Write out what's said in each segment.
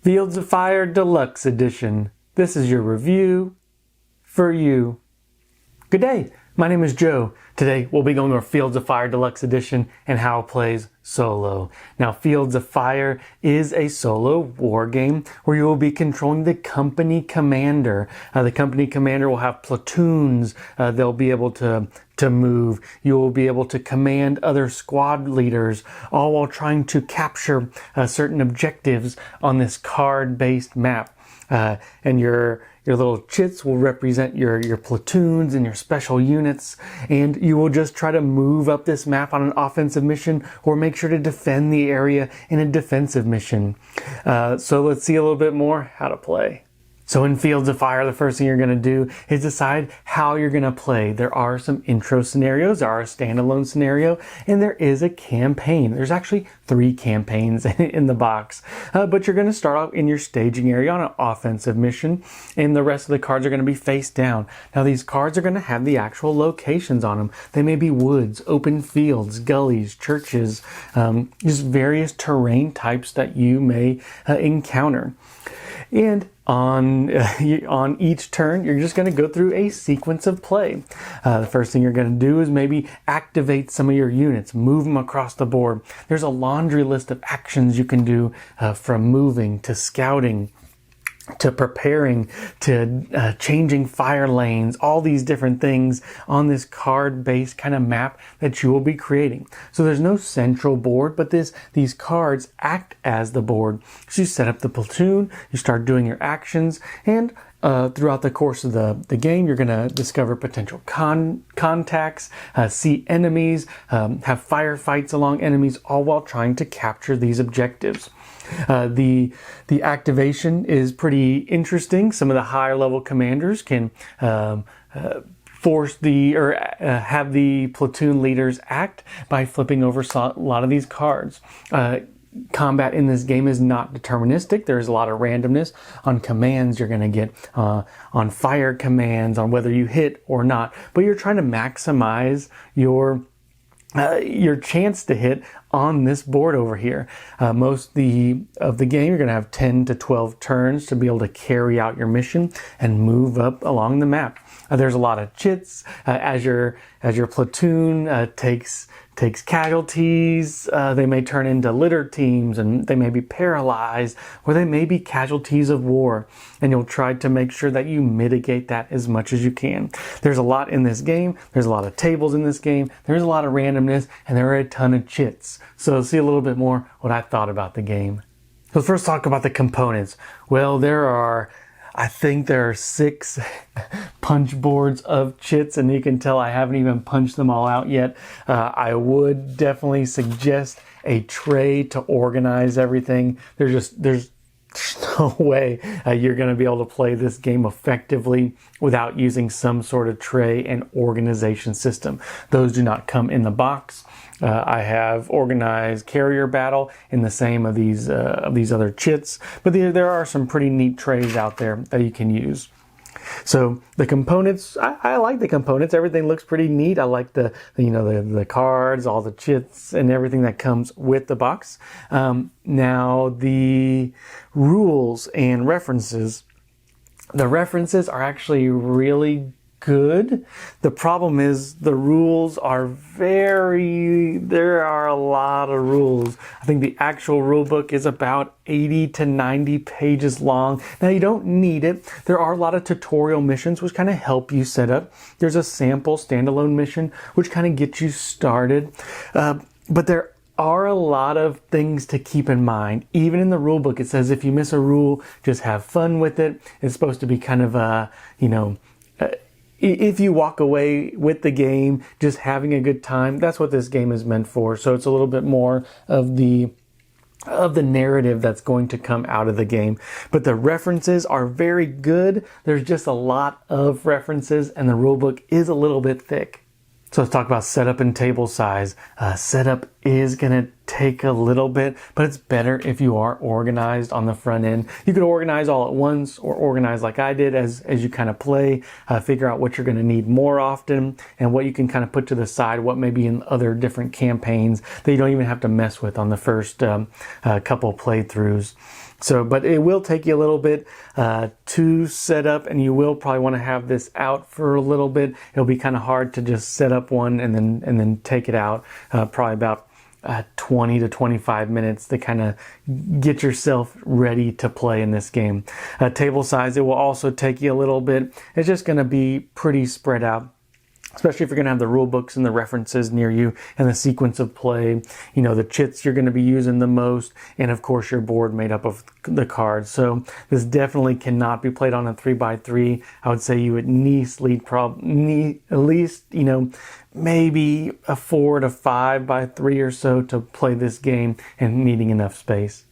Fields of Fire Deluxe Edition. This is your review for you. Good day, my name is Joe. Today we'll be going over Fields of Fire Deluxe Edition and how it plays solo. Now, Fields of Fire is a solo war game where you will be controlling the company commander. The company commander will have platoons. They'll be able to move. You will be able to command other squad leaders, all while trying to capture certain objectives on this card-based map. And your little chits will represent your platoons and your special units, and you will just try to move up this map on an offensive mission or make sure to defend the area in a defensive mission. So let's see a little bit more how to play. So in Fields of Fire, the first thing you're going to do is decide how you're going to play. There are some intro scenarios, there are a standalone scenario, and there is a campaign. There's actually 3 campaigns in the box. But you're going to start off in your staging area on an offensive mission, and the rest of the cards are going to be face down. Now these cards are going to have the actual locations on them. They may be woods, open fields, gullies, churches, just various terrain types that you may encounter. And on each turn, you're just going to go through a sequence of play. The first thing you're going to do is maybe activate some of your units, move them across the board. There's a laundry list of actions you can do, from moving to scouting to preparing to changing fire lanes, all these different things on this card-based kind of map that you will be creating. So there's no central board, but these cards act as the board. So you set up the platoon, you start doing your actions, and throughout the course of the game, you're going to discover potential contacts, see enemies, have firefights along enemies, all while trying to capture these objectives. The activation is pretty interesting. Some of the higher level commanders can force have the platoon leaders act by flipping over a lot of these cards. Combat in this game is not deterministic. There's a lot of randomness on commands you're going to get, on fire commands, on whether you hit or not. But you're trying to maximize your chance to hit on this board over here. Most of the game, you're going to have 10 to 12 turns to be able to carry out your mission and move up along the map. There's a lot of chits as your platoon takes casualties. They may turn into litter teams, and they may be paralyzed, or they may be casualties of war. And you'll try to make sure that you mitigate that as much as you can. There's a lot in this game. There's a lot of tables in this game. There's a lot of randomness, and there are a ton of chits. So see a little bit more what I thought about the game. So let's first talk about the components. Well, I think there are 6 punch boards of chits, and you can tell I haven't even punched them all out yet. I would definitely suggest a tray to organize everything. There's no way you're going to be able to play this game effectively without using some sort of tray and organization system. Those do not come in the box. I have organized carrier battle in the same of these other chits, but there are some pretty neat trays out there that you can use. So the components, I like the components. Everything looks pretty neat. I like the cards, all the chits, and everything that comes with the box. Now the rules and references. The references are actually really good. The problem is the rules are there are a lot of rules. I think the actual rule book is about 80 to 90 pages long. Now you don't need it. There are a lot of tutorial missions which kind of help you set up. There's a sample standalone mission which kind of gets you started. But there are a lot of things to keep in mind. Even in the rule book, it says if you miss a rule, just have fun with it. It's supposed to be kind of if you walk away with the game just having a good time, that's what this game is meant for. So it's a little bit more of the narrative that's going to come out of the game. But the references are very good. There's just a lot of references, and the rulebook is a little bit thick. So let's talk about setup and table size. Setup is going to take a little bit, but it's better if you are organized on the front end. You could organize all at once or organize like I did as you kind of play, figure out what you're going to need more often and what you can kind of put to the side, what may be in other different campaigns that you don't even have to mess with on the first couple playthroughs. So, but it will take you a little bit to set up, and you will probably want to have this out for a little bit. It'll be kind of hard to just set up one and then take it out. Probably about 20 to 25 minutes to kind of get yourself ready to play in this game. Table size, it will also take you a little bit. It's just going to be pretty spread out, especially if you're going to have the rule books and the references near you and the sequence of play, you know, the chits you're going to be using the most, and of course your board made up of the cards. So this definitely cannot be played on a 3x3. I would say you would need at least, you know, maybe a 4 to 5x3 or so to play this game and needing enough space.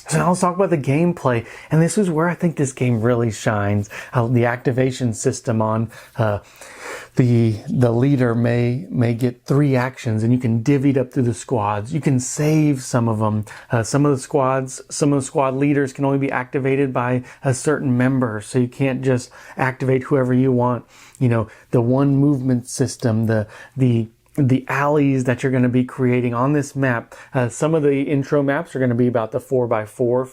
So now let's talk about the gameplay, and this is where I think this game really shines. The activation system on the leader may get 3 actions, and you can divvy it up through the squads. You can save some of them. Some of the squad leaders can only be activated by a certain member, so you can't just activate whoever you want. You know, the one movement system, the alleys that you're going to be creating on this map. Some of the intro maps are going to be about the 4x4,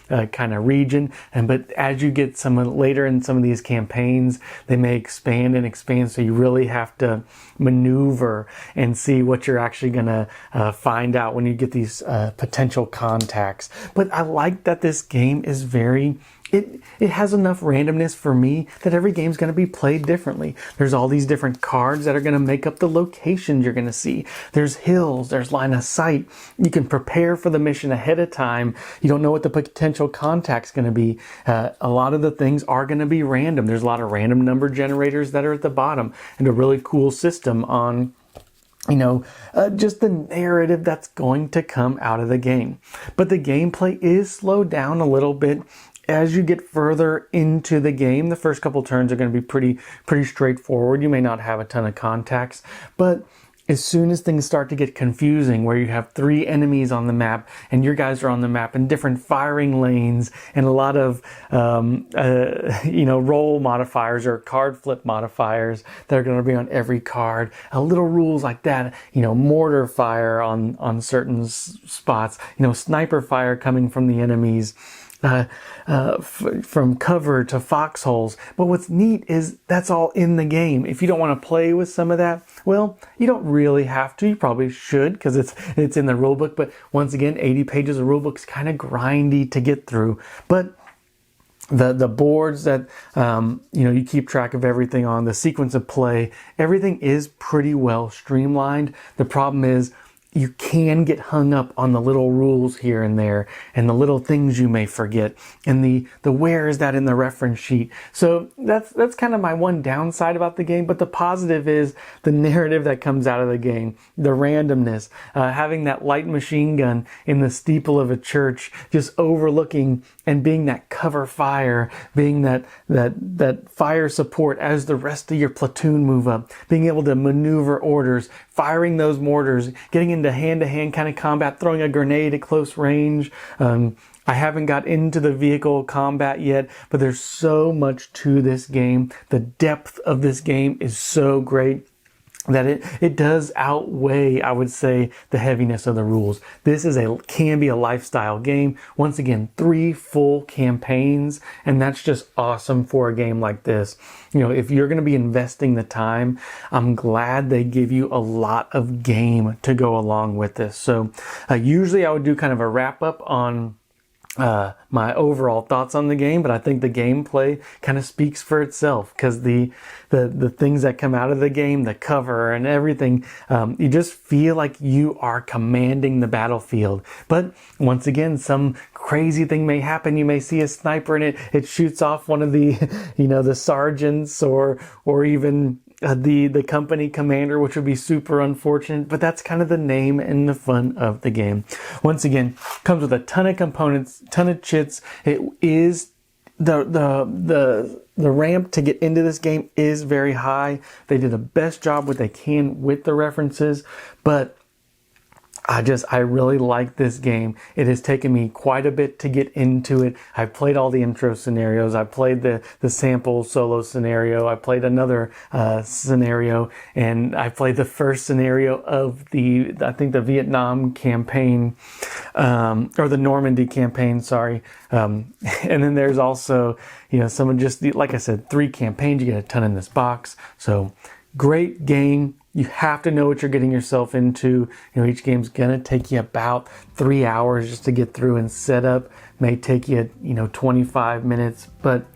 4x3 kind of region. But as you get later in some of these campaigns, they may expand and expand. So you really have to maneuver and see what you're actually going to find out when you get these potential contacts. But I like that this game is it has enough randomness for me that every game's going to be played differently. There's all these different cards that are going to make up the locations you're going to see. There's hills, there's line of sight. You can prepare for the mission ahead of time. You don't know what the potential contact's going to be. A lot of the things are going to be random. There's a lot of random number generators that are at the bottom, and a really cool system on, you know, just the narrative that's going to come out of the game. But the gameplay is slowed down a little bit as you get further into the game. The first couple turns are going to be pretty straightforward. You may not have a ton of contacts, but as soon as things start to get confusing, where you have 3 enemies on the map and your guys are on the map in different firing lanes and a lot of, you know, roll modifiers or card flip modifiers that are going to be on every card, little rules like that, you know, mortar fire on certain spots, you know, sniper fire coming from the enemies, from cover to foxholes. But what's neat is that's all in the game. If you don't want to play with some of that, well, you don't really have to. You probably should, because it's in the rulebook. But once again, 80 pages of rulebook's kind of grindy to get through. But the boards that you know, you keep track of everything on, the sequence of play, everything is pretty well streamlined. The problem is, you can get hung up on the little rules here and there and the little things you may forget and the where is that in the reference sheet. So that's kind of my one downside about the game. But the positive is the narrative that comes out of the game, the randomness, having that light machine gun in the steeple of a church, just overlooking and being that cover fire, being that fire support as the rest of your platoon move up, being able to maneuver orders, firing those mortars, getting into hand-to-hand kind of combat, throwing a grenade at close range. I haven't got into the vehicle combat yet, but there's so much to this game. The depth of this game is so great that it does outweigh, I would say, the heaviness of the rules. This can be a lifestyle game. Once again, 3 full campaigns, and that's just awesome for a game like this. You know, if you're going to be investing the time, I'm glad they give you a lot of game to go along with this. So usually I would do kind of a wrap up on my overall thoughts on the game, but I think the gameplay kind of speaks for itself, because the things that come out of the game, the cover and everything, you just feel like you are commanding the battlefield. But once again, some crazy thing may happen. You may see a sniper and it shoots off one of the, you know, the sergeants or even the company commander, which would be super unfortunate, but that's kind of the name and the fun of the game. Once again, comes with a ton of components, ton of chits. It is the ramp to get into this game is very high. They did the best job what they can with the references, but I really like this game. It has taken me quite a bit to get into it. I've played all the intro scenarios. I played the sample solo scenario. I played another scenario, and I played the first scenario of I think the Vietnam campaign, or the Normandy campaign, sorry. And then there's also, some of just like I said, 3 campaigns. You get a ton in this box. So great game. You have to know what you're getting yourself into. Each game's gonna take you about 3 hours just to get through and set up. May take you, 25 minutes, but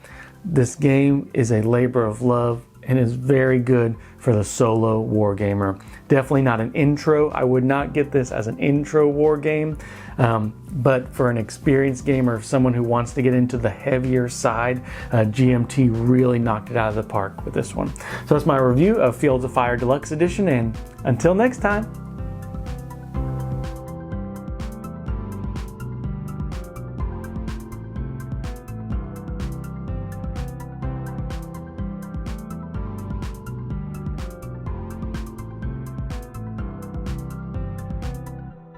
this game is a labor of love and is very good for the solo war gamer. Definitely not an intro. I would not get this as an intro war game, but for an experienced gamer, someone who wants to get into the heavier side, GMT really knocked it out of the park with this one. So that's my review of Fields of Fire Deluxe Edition, and until next time.